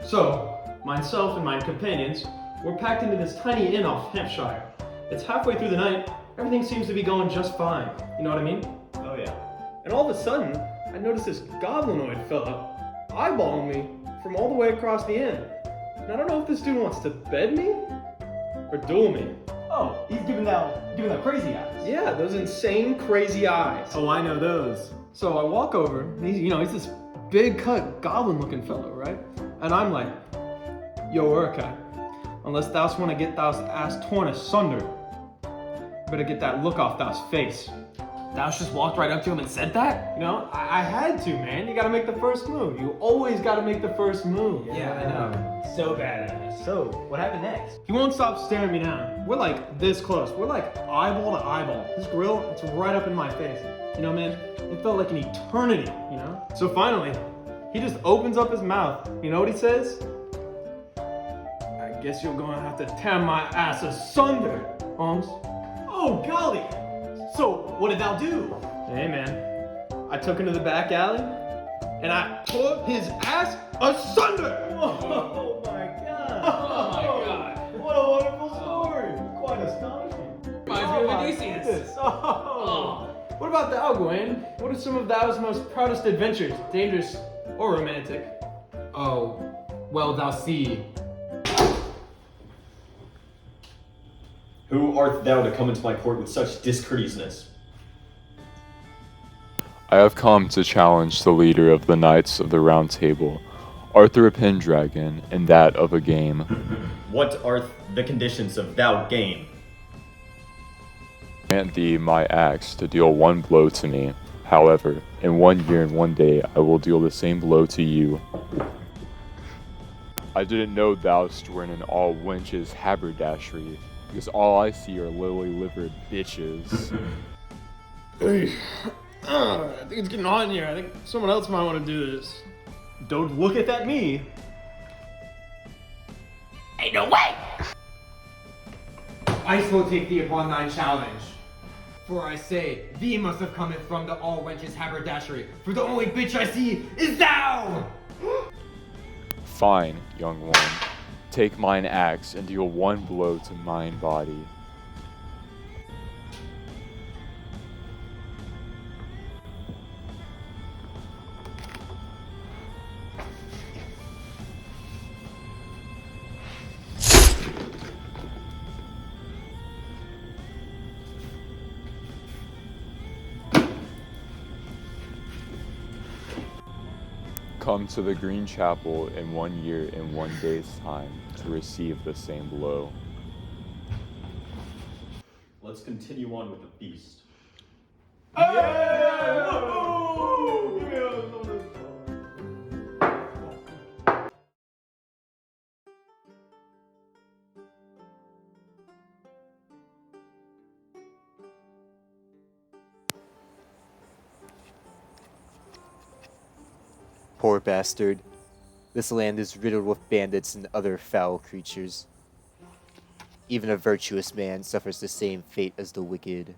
So, myself and my companions were packed into this tiny inn off Hampshire. It's halfway through the night, everything seems to be going just fine. You know what I mean? Oh yeah. And all of a sudden, I noticed this goblinoid fella eyeballing me from all the way across the inn. And I don't know if this dude wants to bed me or duel me. Oh, he's giving that crazy eyes. Yeah, those insane, crazy eyes. Oh, I know those. So I walk over, and he's this big cut goblin looking fellow, right? And I'm like, yo, Urka, unless thou want to get thou's ass torn asunder, you better get that look off thou's face. Thou just walked right up to him and said that? You know, I had to, man. You gotta make the first move. You always gotta make the first move. Yeah, I know. So badass. So, what happened next? He won't stop staring me down. We're like this close. We're like eyeball to eyeball. His grill, it's right up in my face. You know, man, it felt like an eternity, you know? So finally, he just opens up his mouth. You know what he says? I guess you're gonna have to tear my ass asunder, Holmes. Oh, golly! So, what did thou do? Hey, man. I took him to the back alley, and I tore his ass asunder! Oh my god! Oh my god! What a wonderful story! Quite astonishing. Reminds me of Odysseus. Goodness. Oh. What about thou, Gawain? What are some of thou's most proudest adventures, dangerous or romantic? Oh, well, thou see. Who art thou to come into my court with such discourteousness? I have come to challenge the leader of the Knights of the Round Table, Arthur Pendragon, in that of a game. What are the conditions of thou game? Grant thee my axe to deal one blow to me. However, in 1 year and 1 day, I will deal the same blow to you. I didn't know thou'st wearing an all wenches haberdashery, because all I see are lily-livered bitches. Hey, I think it's getting hot in here. I think someone else might want to do this. Don't look at that me. Ain't no way! I will take thee upon thy challenge. For I say, thee must have cometh from the all wenches haberdashery, for the only bitch I see is thou! Fine, young one. Take mine axe and deal one blow to mine body. Come to the Green Chapel in 1 year and 1 day's time to receive the same blow. Let's continue on with the feast. Poor bastard. This land is riddled with bandits and other foul creatures. Even a virtuous man suffers the same fate as the wicked.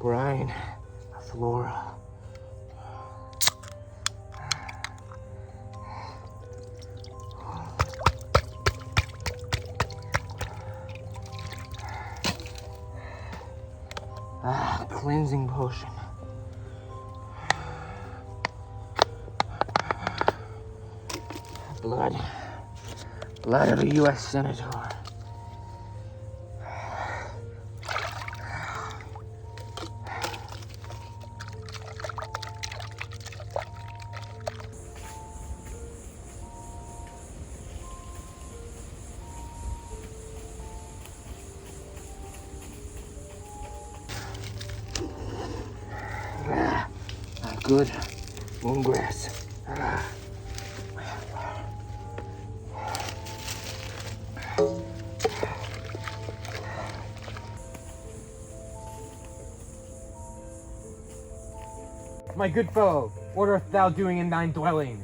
Brian, Flora. Cleansing potion. Blood. Blood of a U.S. Senator. Good moon grass. My good fellow, what art thou doing in thine dwelling?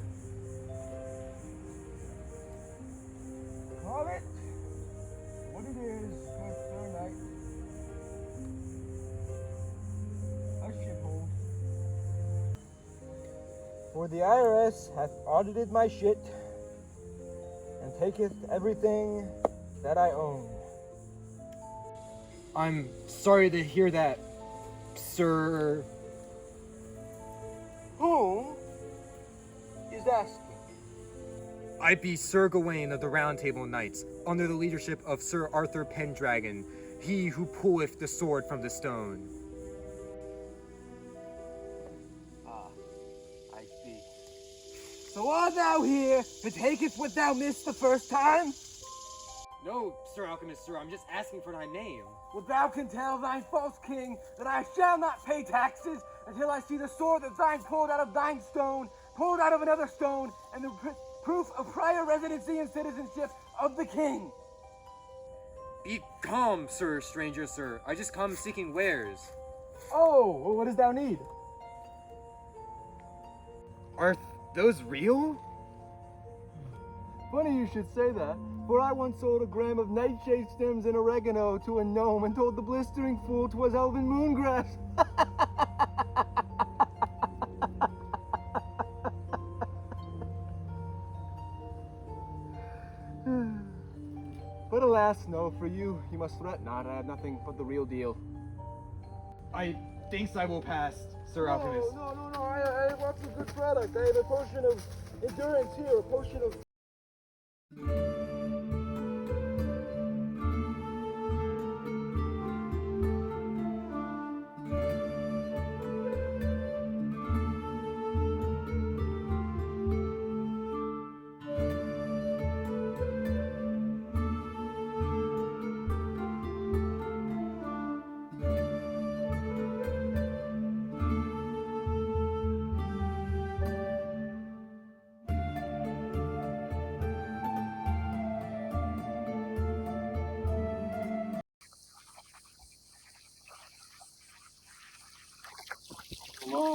Call it what it is, good Sir Knight. A shiphold. For the IRS hath audited my shit, and taketh everything that I own. I'm sorry to hear that, Sir. Whom is asking? I be Sir Gawain of the Round Table Knights, under the leadership of Sir Arthur Pendragon, he who pulleth the sword from the stone. I see. So art thou here to taketh what thou missed the first time? No, Sir Alchemist, sir, I'm just asking for thy name. Wilt thou can tell thine false king that I shall not pay taxes until I see the sword that thine pulled out of thine stone, pulled out of another stone, and the proof of prior residency and citizenship of the king. Be calm, sir, stranger, sir. I just come seeking wares. Oh, well, what does thou need? Are those real? Funny you should say that, for I once sold a gram of nightshade stems and oregano to a gnome and told the blistering fool 'twas elven moongrass. But alas, no, for you must fret not. I have nothing but the real deal. I thinks I will pass, Sir Alchemist. No, I have lots of good product. I have a potion of endurance here, a potion of...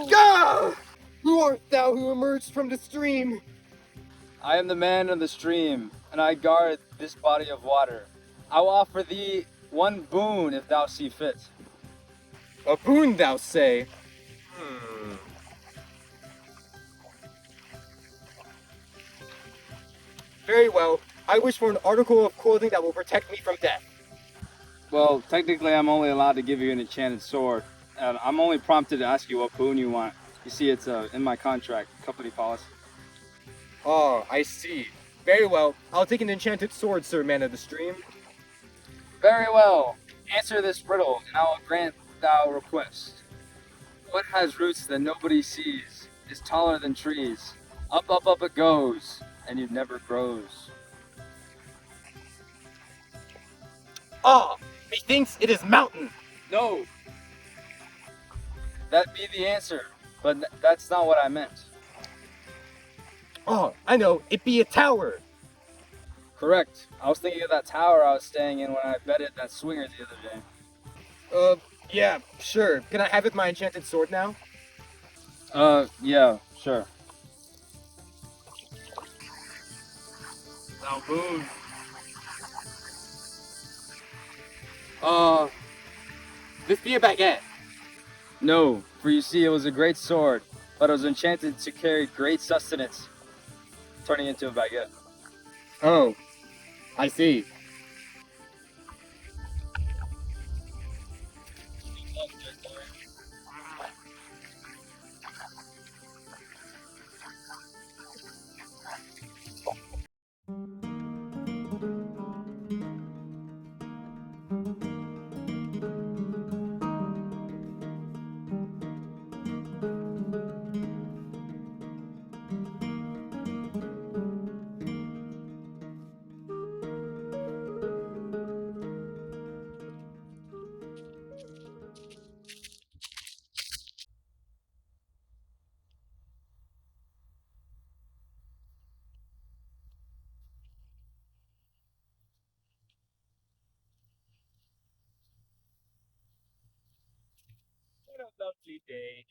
Gah! Who art thou who emerged from the stream? I am the man of the stream, and I guard this body of water. I will offer thee one boon if thou see fit. A boon, thou say? Very well. I wish for an article of clothing that will protect me from death. Well, technically I'm only allowed to give you an enchanted sword, and I'm only prompted to ask you what boon you want. You see, it's in my contract, company policy. Oh, I see. Very well. I'll take an enchanted sword, Sir Man of the Stream. Very well. Answer this riddle, and I will grant thou request. What has roots that nobody sees, is taller than trees. Up, up, up it goes, and it never grows. Ah, methinks it is mountain. No. That be the answer, but that's not what I meant. Oh, I know. It be a tower. Correct. I was thinking of that tower I was staying in when I betted that swinger the other day. Yeah, sure. Can I have it my enchanted sword now? Yeah, sure. Now, boon. This be a baguette. No, for you see, it was a great sword, but it was enchanted to carry great sustenance, turning into a baguette. Oh, I see. What a lovely day.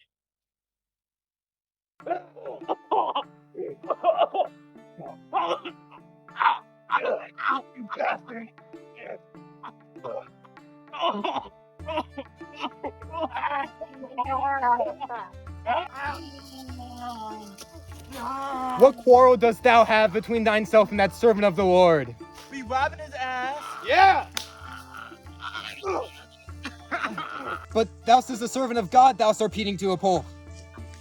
You bastard! What quarrel dost thou have between thyself and that servant of the Lord? Be wiping his ass. Yeah! But thou is a servant of God, thou art repeating to a pole.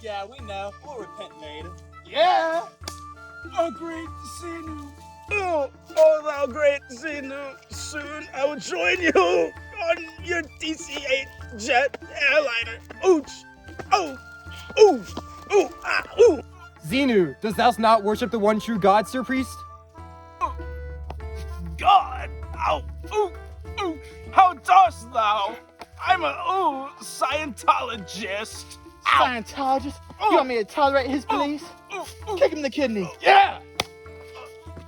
Yeah, we know. We'll repent later. Yeah! Oh, great Zenu. Oh, thou great Zenu. Soon I will join you on your DC-8 jet airliner. Ooch. Oh. Ooh. Ooh. Ah. Ooh. Xenu, dost thou not worship the one true God, Sir Priest? God. Ow. Ooh. Ooh. How dost thou? I'm a Scientologist. Scientologist? You want me to tolerate his beliefs? Kick him in the kidney. Yeah.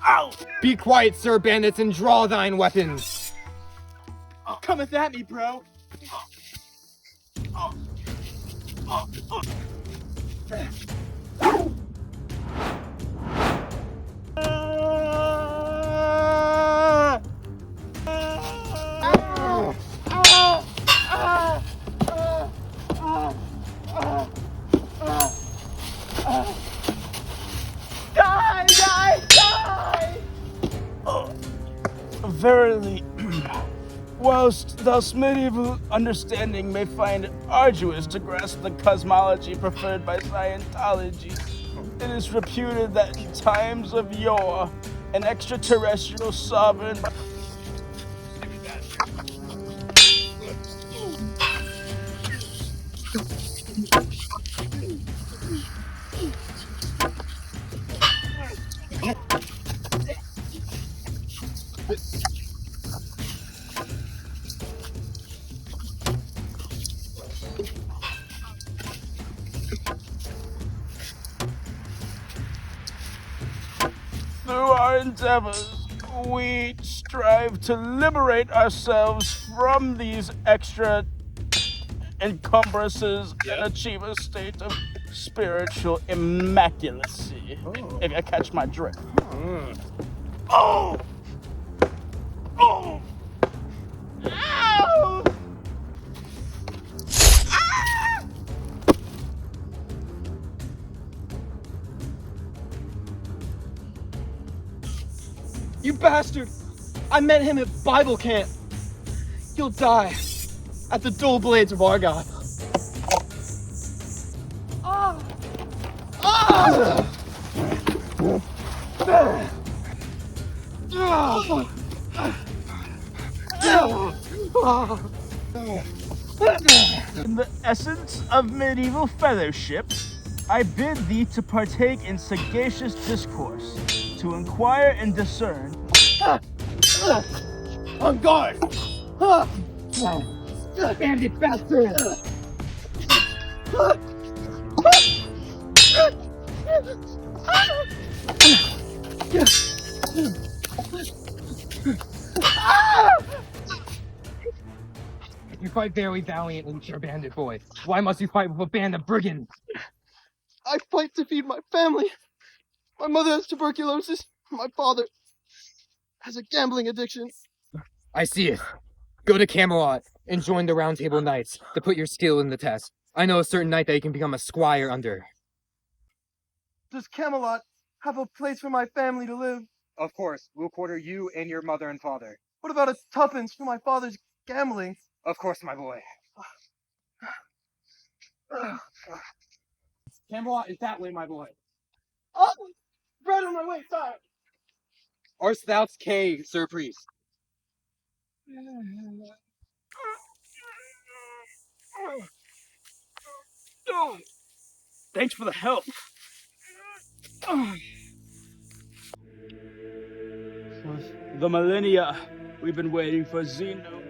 Ow. Be quiet, Sir Bandits, and draw thine weapons. Cometh at me, bro. Verily, whilst thus medieval understanding may find it arduous to grasp the cosmology preferred by Scientology, it is reputed that in times of yore, an extraterrestrial sovereign. Through our endeavors, we strive to liberate ourselves from these extra encumbrances and achieve a state of spiritual immaculacy. If you catch my drift. Oh! Oh! Ow! You bastard! I met him at Bible camp. You'll die at the dual blades of Argyle. In the essence of medieval fellowship, I bid thee to partake in sagacious discourse, to inquire and discern. On guard! Bandit bastard! You fight very valiantly, Sir Bandit boy. Why must you fight with a band of brigands? I fight to feed my family. My mother has tuberculosis. My father has a gambling addiction. I see it. Go to Camelot and join the Round Table Knights to put your skill in the test. I know a certain knight that you can become a squire under. Does Camelot have a place for my family to live? Of course, we'll quarter you and your mother and father. What about a tuppence for my father's gambling? Of course, my boy. Camelot is that way, my boy. Oh! Right on my way, sire! Art thou's K, Sir Priest. Thanks for the help. For the millennia, we've been waiting for Zeno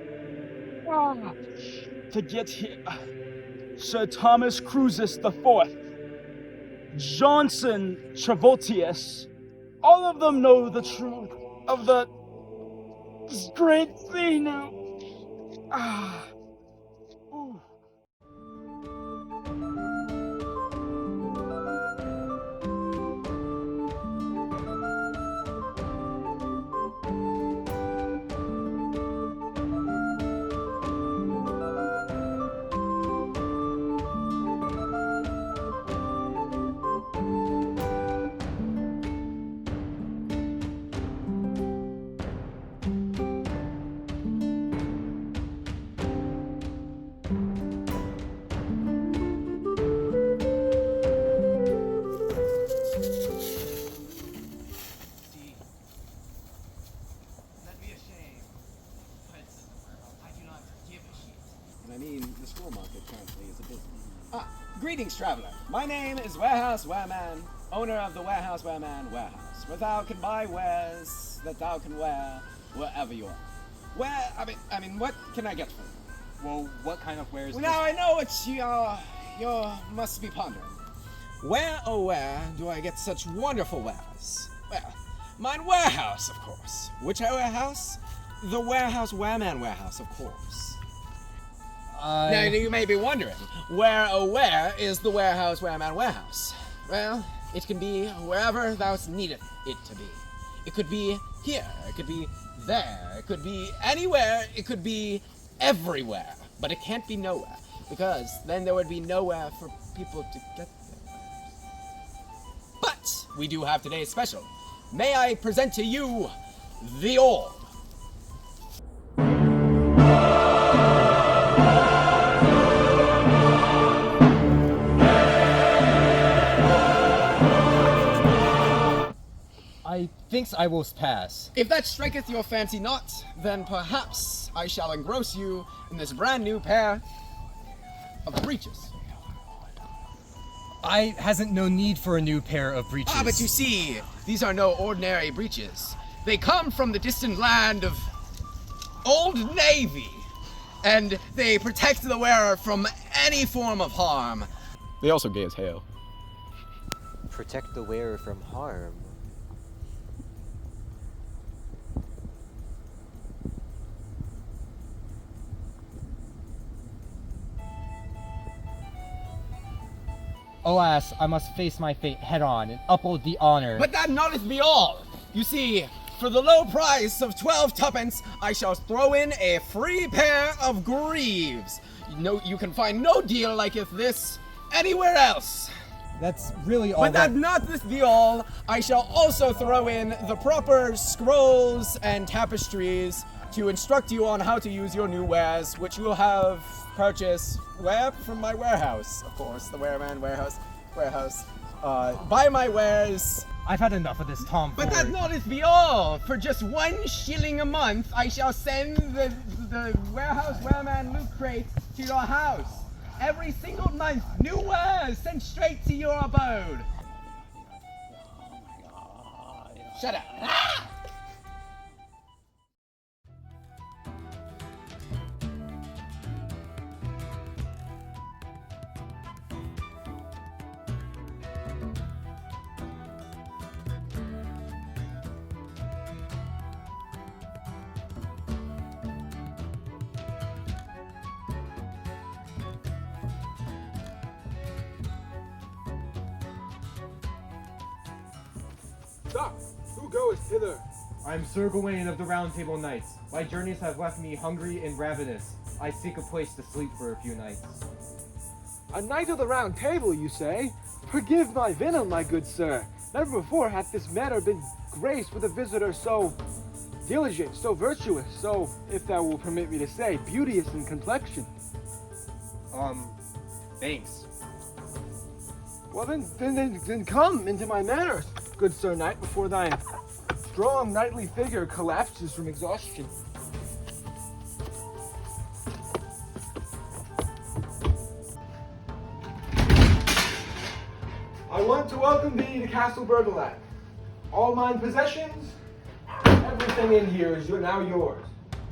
to get here. Sir Thomas Cruises IV, Johnson Travoltius, all of them know the truth of the great Zeno. Ooh. straw market currently is a bit. Greetings, traveler. My name is Warehouse Wareman, owner of the Warehouse Wareman Warehouse, where thou can buy wares that thou can wear wherever you are. I mean, what can I get for you? Well, what kind of wares? Well, now I know what you must be pondering. Where, oh where, do I get such wonderful wares? Well, mine warehouse, of course. Which warehouse? The Warehouse Wareman Warehouse, of course. Now, you may be wondering, where, oh where, is the Warehouse Wareman Warehouse? Well, it can be wherever thou needest it to be. It could be here, it could be there, it could be anywhere, it could be everywhere. But it can't be nowhere, because then there would be nowhere for people to get there. But we do have today's special. May I present to you the orb? I thinks I will pass. If that striketh your fancy not, then perhaps I shall engross you in this brand new pair of breeches. I hasn't no need for a new pair of breeches. But you see, these are no ordinary breeches. They come from the distant land of Old Navy, and they protect the wearer from any form of harm. They also gay as hell. Protect the wearer from harm. Alas, I must face my fate head-on and uphold the honor. But that not be all. You see, for the low price of 12 tuppence, I shall throw in a free pair of greaves. You can find no deal like this anywhere else. That's really all But that not this be all, I shall also throw in the proper scrolls and tapestries to instruct you on how to use your new wares, which you will have purchased where? From my warehouse, of course, the Wareman Warehouse. Buy my wares. I've had enough of this tomfoolery. But that not be all. For just 1 shilling a month, I shall send the Warehouse Wareman loot crate to your house. Every single month, new wares sent straight to your abode. Shut up. Ah! Stop! Who goes hither? I am Sir Gawain of the Round Table Knights. My journeys have left me hungry and ravenous. I seek a place to sleep for a few nights. A knight of the round table, you say? Forgive my venom, my good sir. Never before hath this manor been graced with a visitor so diligent, so virtuous, so, if thou will permit me to say, beauteous in complexion. Thanks. Well then come into my manor, good sir knight, before thy strong knightly figure collapses from exhaustion. I want to welcome thee to Castle Bergerac. All mine possessions, everything in here is now yours.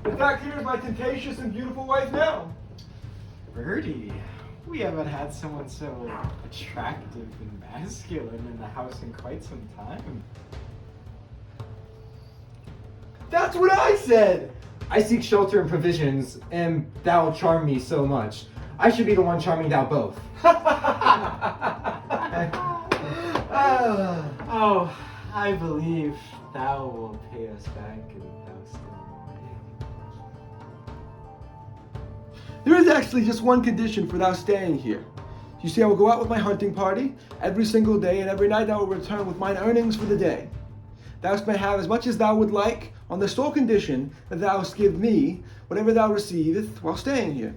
In fact, here's my temptatious and beautiful wife now. Birdie, we haven't had someone so attractive and masculine in the house in quite some time. That's what I said! I seek shelter and provisions, and thou charm me so much. I should be the one charming thou both. Oh, I believe thou will pay us back and thou still away. There is actually just one condition for thou staying here. You see, I will go out with my hunting party every single day, and every night I will return with mine earnings for the day. Thou may have as much as thou would like, on the sole condition that thou give me whatever thou receiveth while staying here.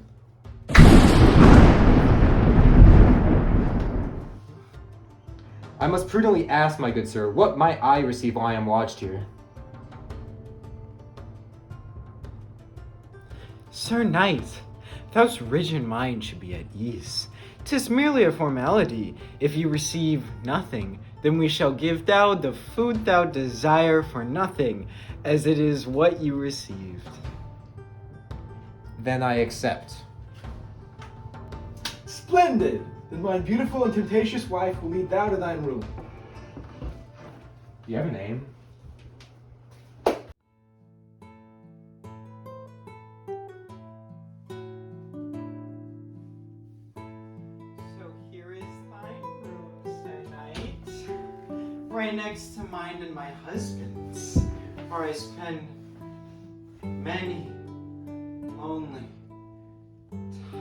I must prudently ask, my good sir, what might I receive while I am lodged here? Sir Knight, Thou's rigid mind should be at ease. 'Tis merely a formality. If you receive nothing, then we shall give thou the food thou desire for nothing, as it is what you received. Then I accept. Splendid! Then my beautiful and temptatious wife will lead thou to thine room. Do you have a name? So here is thine room, Sir Knight. Right next to mine and my husband's, where I spend many lonely,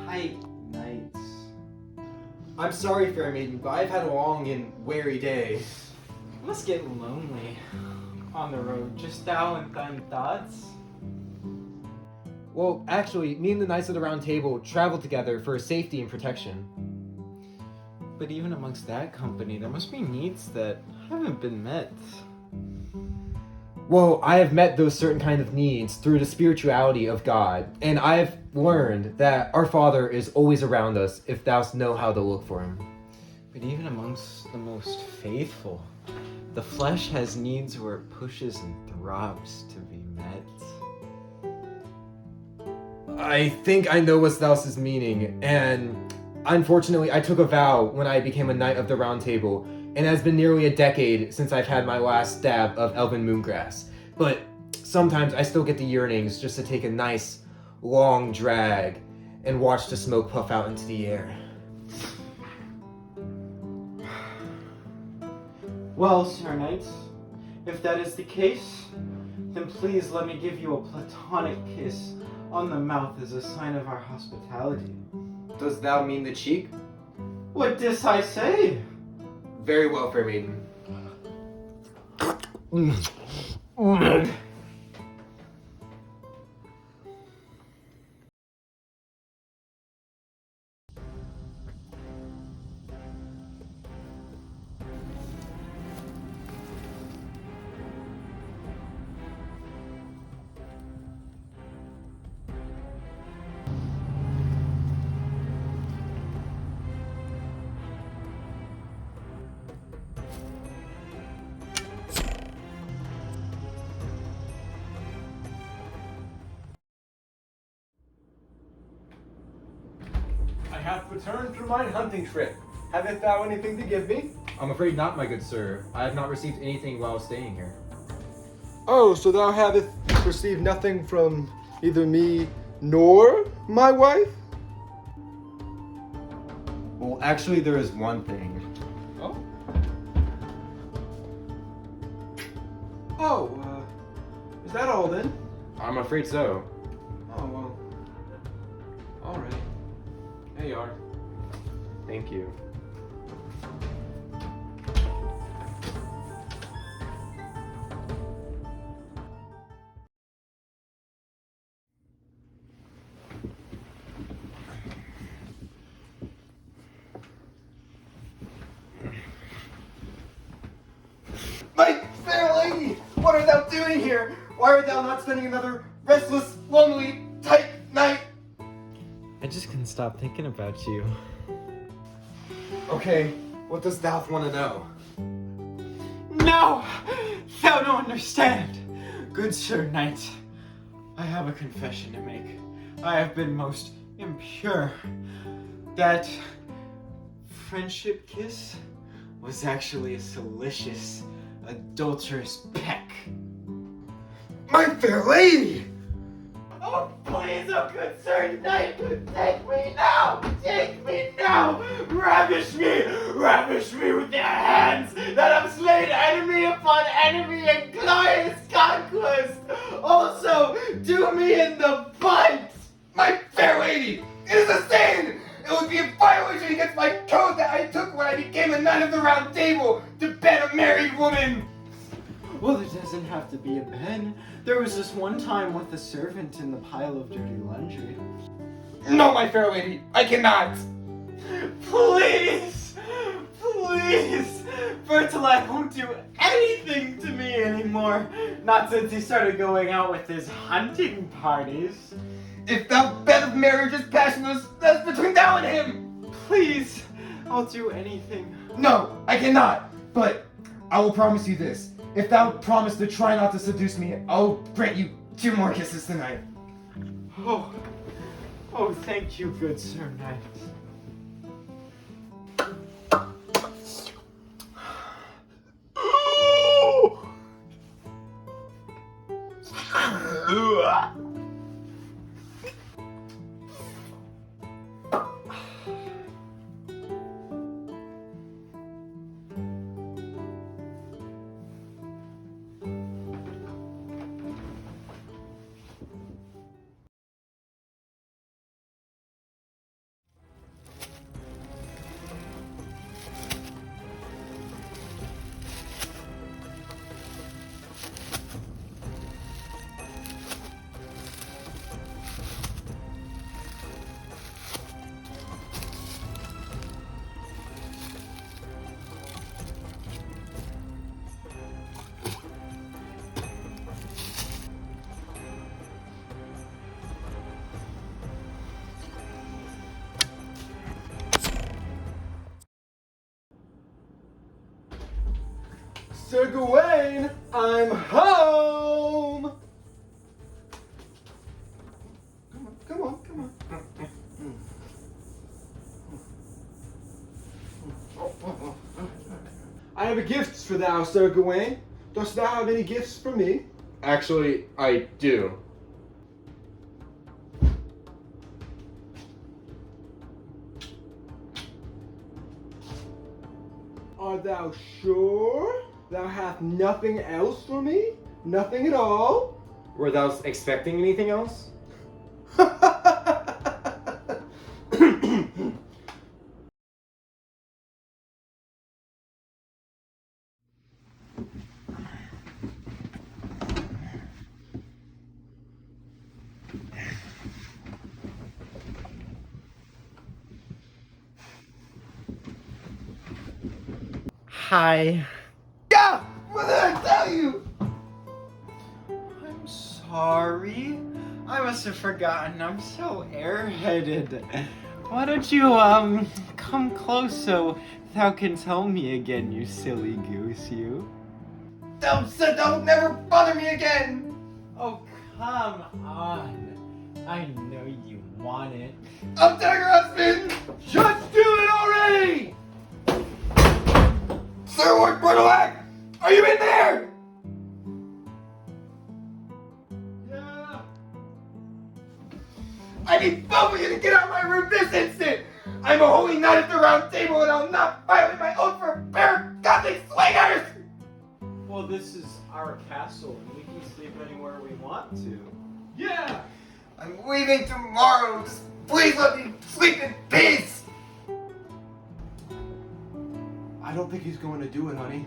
tight nights. I'm sorry, fair maiden, but I've had a long and weary day. Must get lonely on the road, just thou and thine thoughts. Well, actually, me and the Knights of the Round Table traveled together for safety and protection. But even amongst that company, there must be needs that haven't been met. Well, I have met those certain kind of needs through the spirituality of God, and I've learned that our Father is always around us if thou know how to look for him. But even amongst the most faithful, the flesh has needs where it pushes and throbs to be met. I think I know what thou is meaning, and unfortunately I took a vow when I became a Knight of the Round Table, and it has been nearly a decade since I've had my last stab of elven moongrass. But sometimes I still get the yearnings just to take a nice, long drag and watch the smoke puff out into the air. Well, Sir Knight, if that is the case, then please let me give you a platonic kiss on the mouth as a sign of our hospitality. Does thou mean the cheek? What dis I say? Very well, fair maiden. I have returned from mine hunting trip. Haveth thou anything to give me? I'm afraid not, my good sir. I have not received anything while staying here. Oh, so thou haveth received nothing from either me nor my wife? Well, actually, there is one thing. Is that all then? I'm afraid so. Oh, well. Alright. There you are. Thank you. My fair lady! What art thou doing here? Why art thou not spending another restless, lonely, tight night? I just couldn't stop thinking about you. Okay, what does thou want to know? No! Thou don't understand! Good Sir Knight, I have a confession to make. I have been most impure. That friendship kiss was actually a salacious, adulterous peck. My fair lady! Oh, please, oh good Sir Knight, take me now! Take me now! Ravish me with your hands that have slain enemy upon enemy in glorious conquest! Also, do me in the butt! My fair lady! It is a sin! It would be a violation against my code that I took when I became a Knight of the Round Table to bed a married woman! Well, it doesn't have to be a Ben. There was this one time with a servant in the pile of dirty laundry. No, my fair lady, I cannot! Please! Please! Bertolak won't do anything to me anymore. Not since he started going out with his hunting parties. If thou bed of marriage is passionless, that's between thou and him! Please, I'll do anything. No, I cannot. But I will promise you this. If thou promise to try not to seduce me, I'll grant you 2 more kisses tonight. Oh, thank you, good Sir Knight. Sir Gawain, I'm home! Come on. I have a gift for thou, Sir Gawain. Dost thou have any gifts for me? Actually, I do. Art thou sure? Thou hast nothing else for me? Nothing at all? Were thou expecting anything else? Hi. Yeah! What did I tell you? I'm sorry. I must have forgotten. I'm so airheaded. Why don't you, come close so thou can tell me again, you silly goose, you? Thou said thou would never bother me again! Oh, come on. I know you want it. I'll tell your husband! Just do it already! Sir Lord Brutalac! Are you in there? Yeah. I need both of you to get out of my room this instant! I'm a holy knight at the round table and I'll not violate my oath for a pair of gothic swingers! Well, this is our castle, and we can sleep anywhere we want to. Yeah! I'm leaving tomorrow. Just please let me sleep in peace! I don't think he's going to do it, honey.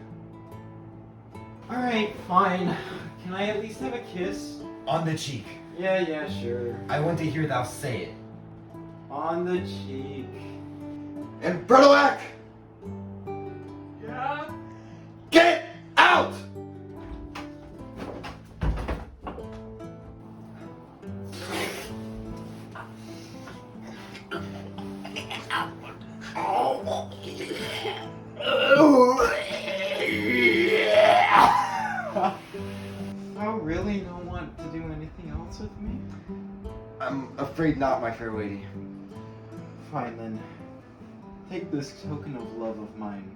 Alright, fine. Can I at least have a kiss? On the cheek. Yeah, sure. I want to hear thou say it. On the cheek. And Brutalac! Yeah? Get out! Oh, really? No want to do anything else with me? I'm afraid not, my fair lady. Fine then. Take this token of love of mine.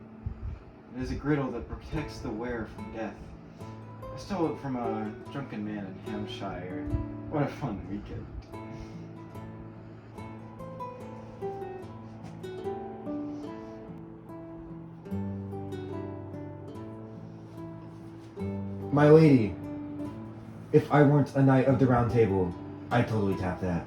It is a griddle that protects the wearer from death. I stole it from a drunken man in Hampshire. What a fun weekend. My lady, if I weren't a knight of the round table, I'd totally tap that.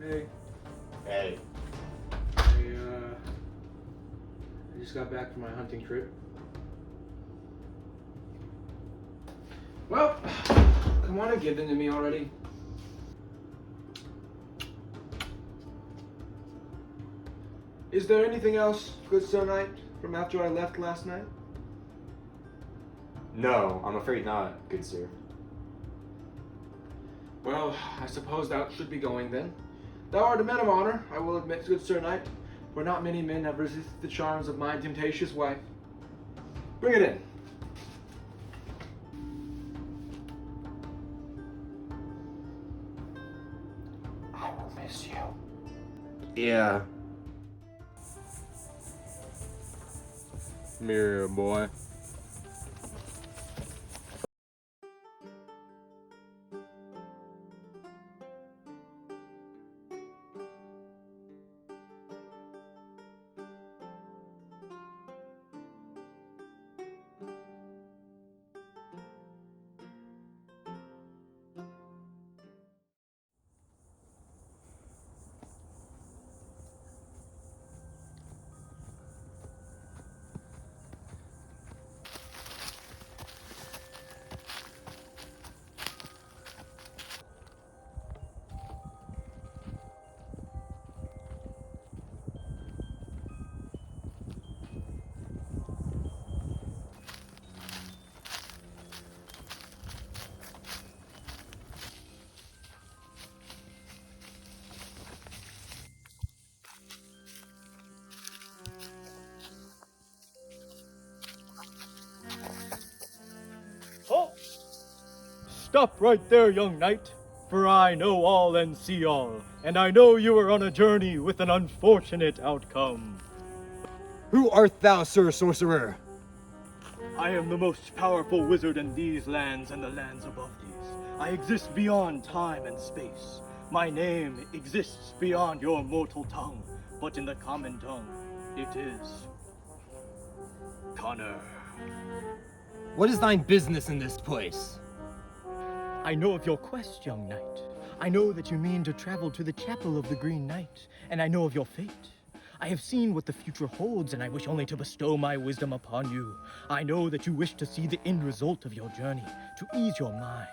Hey. Hey. I just got back from my hunting trip. Well, come on and give them to me already. Is there anything else, good Sir Knight, from after I left last night? No, I'm afraid not, good sir. Well, I suppose thou should be going then. Thou art a man of honor, I will admit, good Sir Knight, for not many men have resisted the charms of my temptatious wife. Bring it in. I will miss you. Yeah. Mirror boy. Stop right there, young knight, for I know all and see all, and I know you are on a journey with an unfortunate outcome. Who art thou, Sir Sorcerer? I am the most powerful wizard in these lands and the lands above these. I exist beyond time and space. My name exists beyond your mortal tongue, but in the common tongue, it is Connor. What is thine business in this place? I know of your quest, young knight. I know that you mean to travel to the chapel of the Green Knight, and I know of your fate. I have seen what the future holds, and I wish only to bestow my wisdom upon you. I know that you wish to see the end result of your journey, to ease your mind,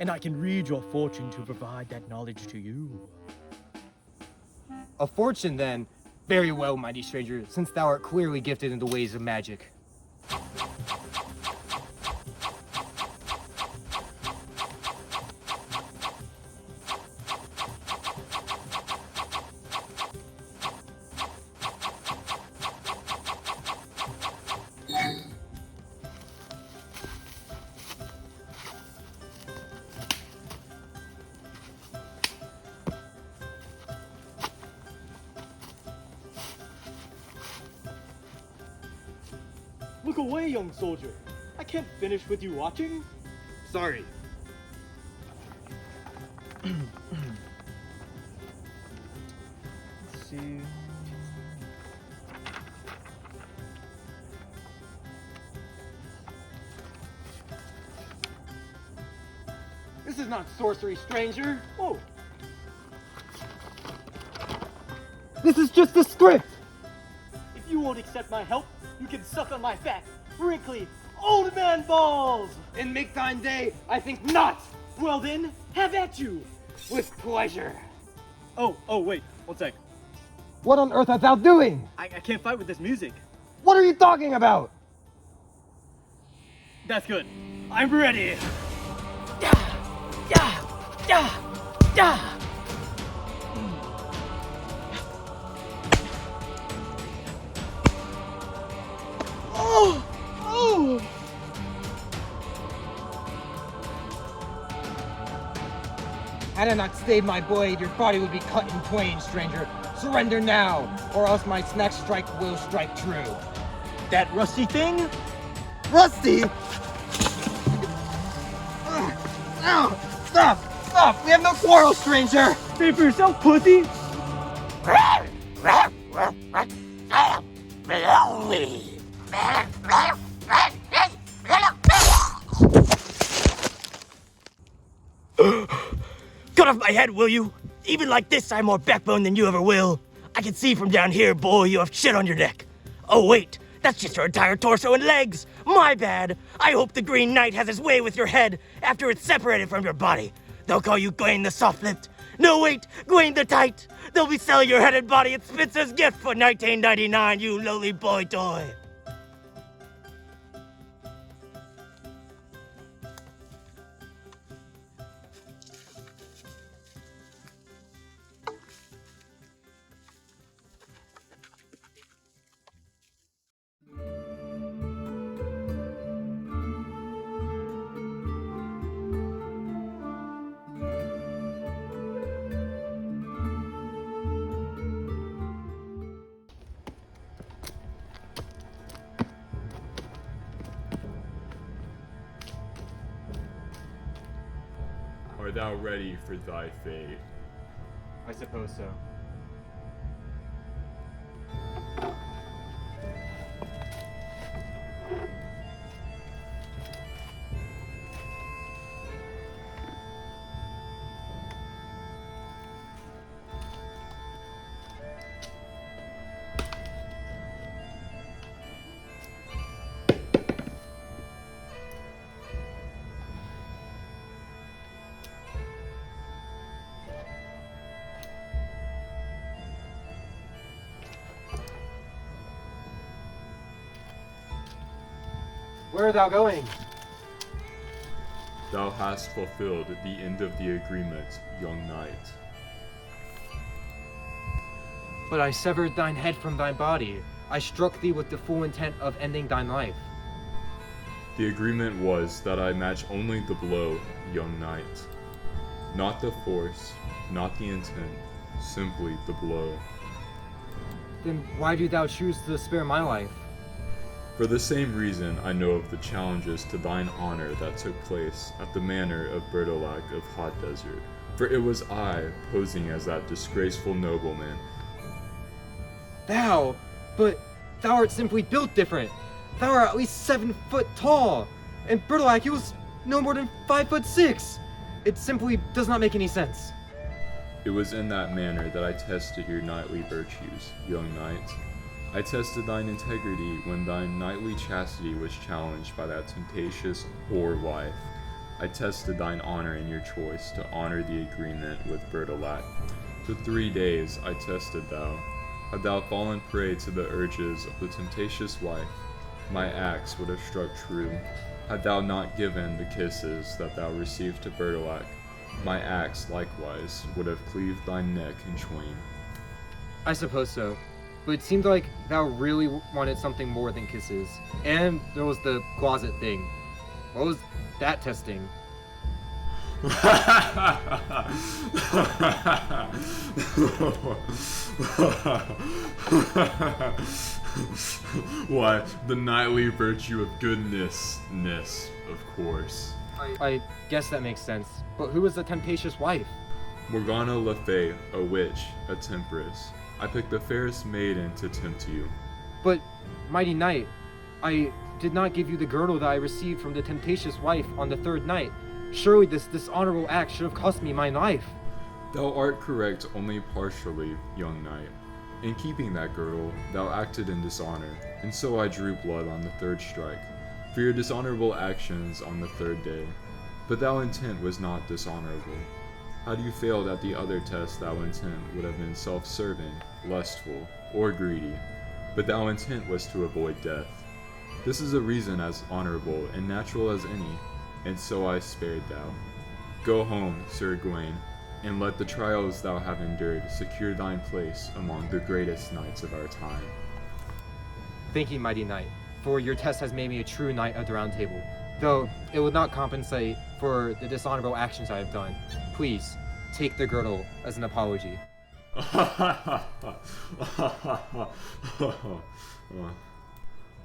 and I can read your fortune to provide that knowledge to you. A fortune, then? Very well, mighty stranger, since thou art clearly gifted in the ways of magic. Look away, young soldier. I can't finish with you watching. Sorry. Let's see. This is not sorcery, stranger. Whoa. This is just a script! If you won't accept my help, you can suck on my fat, wrinkly, old man balls! And make thine day, I think not! Well then, have at you! With pleasure. Oh, wait, one sec. What on earth art thou doing? I can't fight with this music. What are you talking about? That's good. I'm ready! Had I not stayed my blade, your body would be cut in twain, stranger. Surrender now, or else my next strike will strike true. That rusty thing? Rusty! No! Stop! Stop! We have no quarrel, stranger! Pay for yourself, pussy! Cut off my head, will you? Even like this, I have more backbone than you ever will. I can see from down here, boy, you have shit on your neck. Oh wait, that's just your entire torso and legs. My bad. I hope the Green Knight has his way with your head after it's separated from your body. They'll call you Gawain the Soft-Lipped. No wait, Gawain the Tight. They'll be selling your head and body at Spitzer's gift for $19.99, you lowly boy toy. Art thou ready for thy fate? I suppose so. Where art thou going? Thou hast fulfilled the end of the agreement, young knight. But I severed thine head from thy body. I struck thee with the full intent of ending thine life. The agreement was that I match only the blow, young knight. Not the force, not the intent, simply the blow. Then why do thou choose to spare my life? For the same reason I know of the challenges to thine honor that took place at the manor of Bertolac of Hot Desert. For it was I, posing as that disgraceful nobleman. But thou art simply built different. Thou art at least 7 foot tall, and Bertolac, he was no more than 5'6". It simply does not make any sense. It was in that manner that I tested your knightly virtues, young knight. I tested thine integrity when thine knightly chastity was challenged by that temptatious whore wife. I tested thine honor in your choice to honor the agreement with Bertolac. For 3 days I tested thou. Had thou fallen prey to the urges of the temptatious wife, my axe would have struck true. Had thou not given the kisses that thou received to Bertolac, my axe likewise would have cleaved thy neck in twain. I suppose so. But it seemed like thou really wanted something more than kisses. And there was the closet thing. What was that testing? Why, the knightly virtue of goodness, of course. I guess that makes sense. But who was the temptatious wife? Morgana Le Fay, a witch, a temptress. I picked the fairest maiden to tempt you. But, mighty knight, I did not give you the girdle that I received from the temptatious wife on the 3rd night. Surely this dishonorable act should have cost me my life. Thou art correct only partially, young knight. In keeping that girdle, thou acted in dishonor, and so I drew blood on the 3rd strike, for your dishonorable actions on the 3rd day. But thou intent was not dishonorable. Had you failed at the other test, thou intent would have been self-serving, lustful, or greedy, but thou intent was to avoid death. This is a reason as honorable and natural as any, and so I spared thou. Go home, Sir Gawain, and let the trials thou have endured secure thine place among the greatest knights of our time. Thank you, mighty knight, for your test has made me a true knight of the Round Table, though it would not compensate for the dishonorable actions I have done. Please, take the girdle as an apology.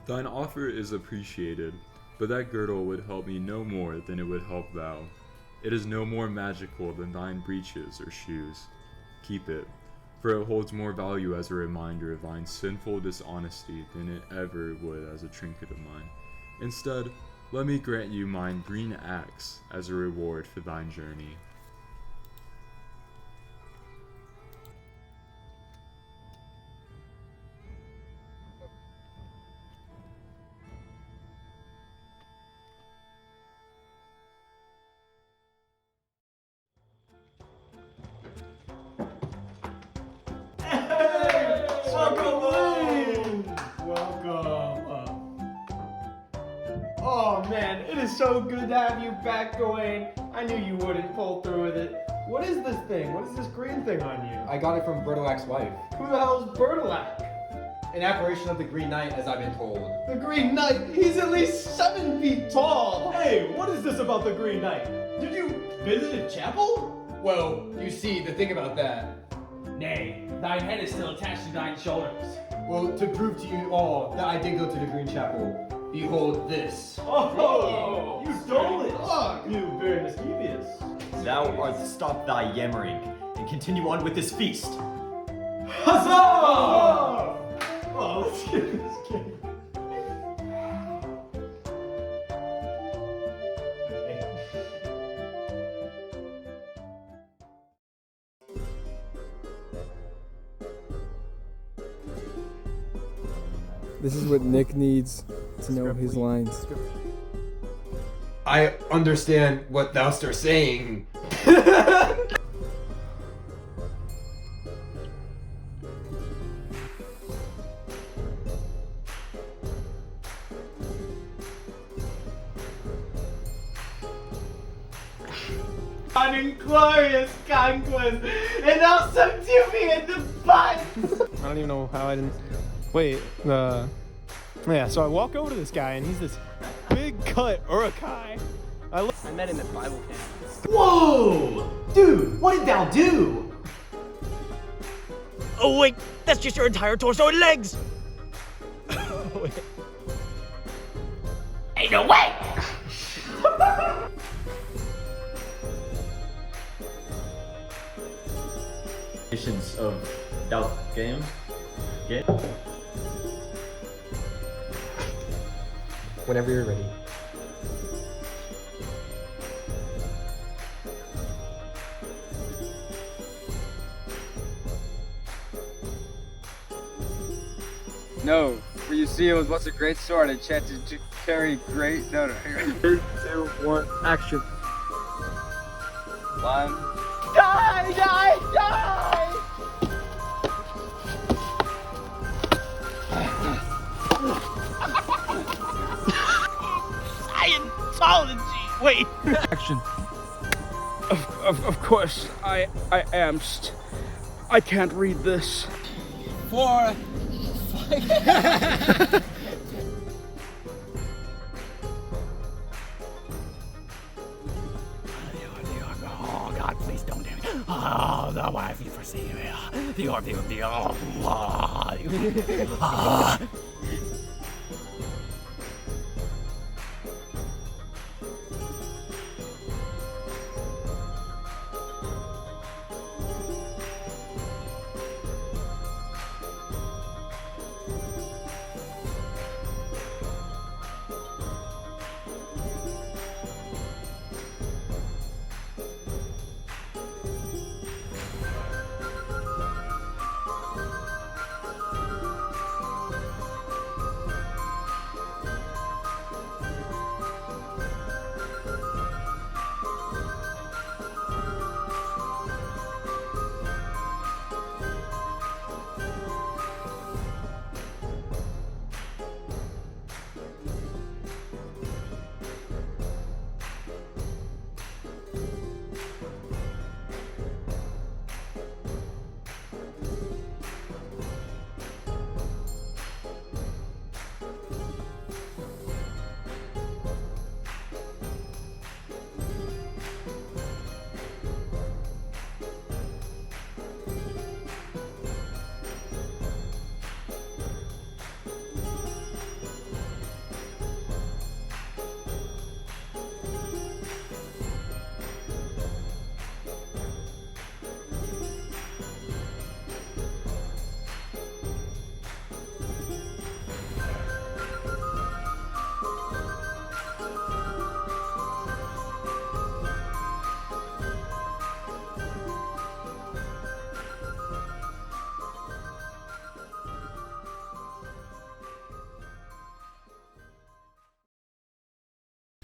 Thine offer is appreciated, but that girdle would help me no more than it would help thou. It is no more magical than thine breeches or shoes. Keep it, for it holds more value as a reminder of thine sinful dishonesty than it ever would as a trinket of mine. Instead, let me grant you mine green axe as a reward for thine journey. It is so good to have you back, Gawain. I knew you wouldn't pull through with it. What is this thing? What is this green thing on you? I got it from Burdalac's wife. Who the hell's Bertilac? An apparition of the Green Knight, as I've been told. The Green Knight? He's at least 7 feet tall! Hey, what is this about the Green Knight? Did you visit a chapel? Well, you see, the thing about that. Nay, thine head is still attached to thine shoulders. Well, to prove to you all that I did go to the Green Chapel, behold this. Oh, you stole it! You very mischievous. Thou art to stop thy yammering and continue on with this feast. Huzzah! Oh, let's get this game. This is what Nick needs to know his lines. I understand what thou art saying. An inglorious conquest, and thou subdue me in the butt! I don't even know how I didn't... Wait, yeah, so I walk over to this guy, and he's this big cut Urukai. I met him at Bible camp. Whoa! Dude, what did thou do? Oh wait, that's just your entire torso and legs! Ain't no way! Of doubt game. Whenever you're ready. No, for you see, it was once a great sword, enchanted to carry great. No. 3, 2, 1, action. 1. Die! Die! Die! Scientology! Wait! Action. Of course, I am. I can't read this. 4. Oh God, please don't do it. Oh, the wife you foresee me. The orb,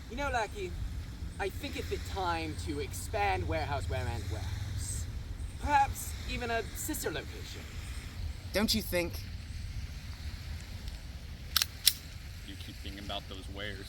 You know, Lucky, I think it's the time to expand Warehouse Wareman's warehouse. Perhaps even a sister location. Don't you think? You keep thinking about those wares.